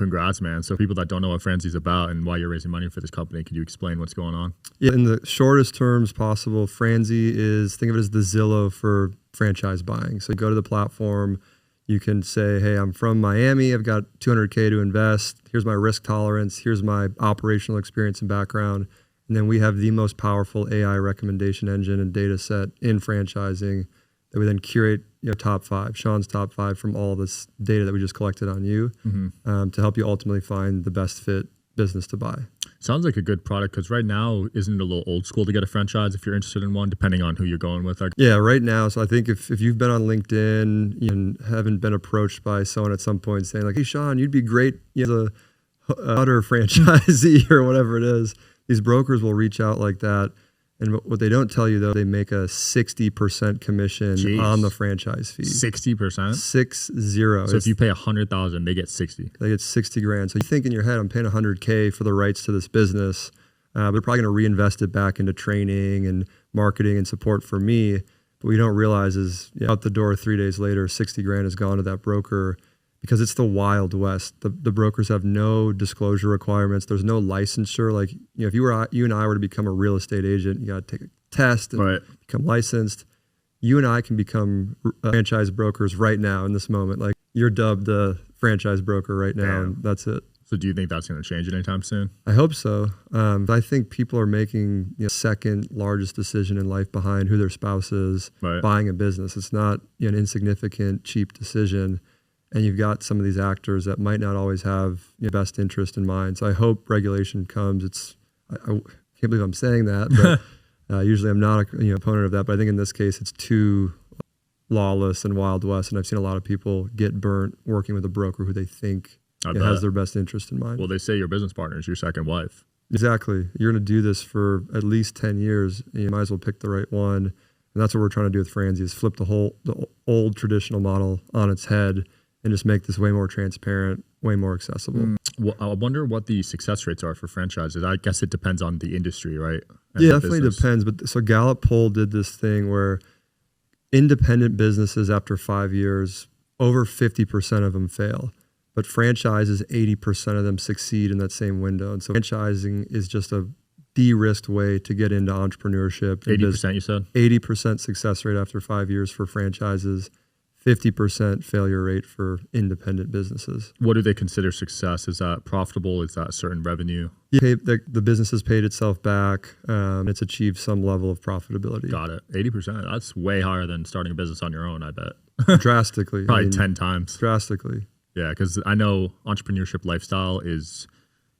Congrats, man. So people that don't know what Franzi's about and why you're raising money for this company, could you explain what's going on? Yeah, in the shortest terms possible, Franzi is, think of it as the Zillow for franchise buying. So you go to the platform, you can say, hey, I'm from Miami, I've got $200K to invest, here's my risk tolerance, here's my operational experience and background. And then we have the most powerful AI recommendation engine and data set in franchising that we then curate, top 5, Sean's top 5 from all this data that we just collected on you, to help you ultimately find the best fit business to buy. Sounds like a good product, because right now, isn't it a little old school to get a franchise if you're interested in one, depending on who you're going with? Yeah, right now. So I think if you've been on LinkedIn and haven't been approached by someone at some point saying like, hey, Sean, you'd be great as a Hutter franchisee or whatever it is, these brokers will reach out like that. And what they don't tell you, though, they make a 60% commission on the franchise fee. 60%? 60. So if you pay $100,000, they get 60. They get 60 grand. So you think in your head, I'm paying $100K for the rights to this business. They're probably going to reinvest it back into training and marketing and support for me. But what you don't realize is out the door 3 days later, 60 grand has gone to that broker, because it's the Wild West. The brokers have no disclosure requirements. There's no licensure. Like, if you and I were to become a real estate agent, you got to take a test and become licensed. You and I can become franchise brokers right now in this moment. Like, you're dubbed a franchise broker right now, and that's it. So do you think that's going to change anytime soon? I hope so. I think people are making second largest decision in life behind who their spouse is, buying a business. It's not an insignificant, cheap decision. And you've got some of these actors that might not always have your best interest in mind. So I hope regulation comes. I can't believe I'm saying that, but usually I'm not a opponent of that. But I think in this case, it's too lawless and Wild West. And I've seen a lot of people get burnt working with a broker who they think has their best interest in mind. Well, they say your business partner is your second wife. Exactly. You're going to do this for at least 10 years. You might as well pick the right one. And that's what we're trying to do with Franzi, is flip the old traditional model on its head and just make this way more transparent, way more accessible. Well, I wonder what the success rates are for franchises. I guess it depends on the industry, right? And yeah, definitely depends. But so Gallup poll did this thing where independent businesses after 5 years, over 50% of them fail. But franchises, 80% of them succeed in that same window. And so franchising is just a de-risked way to get into entrepreneurship. 80%, you said? 80% success rate after 5 years for franchises. 50% failure rate for independent businesses. What do they consider success? Is that profitable? Is that a certain revenue? Yeah, the business has paid itself back. It's achieved some level of profitability. Got it. 80%. That's way higher than starting a business on your own, I bet. Drastically. Probably 10 times. Drastically. Yeah, because I know entrepreneurship lifestyle is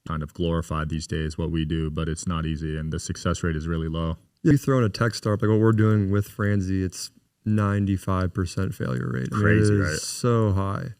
kind of glorified these days, what we do, but it's not easy, and the success rate is really low. You throw in a tech startup, like what we're doing with Franzi, it's 95% failure rate. Crazy, it is right? So high.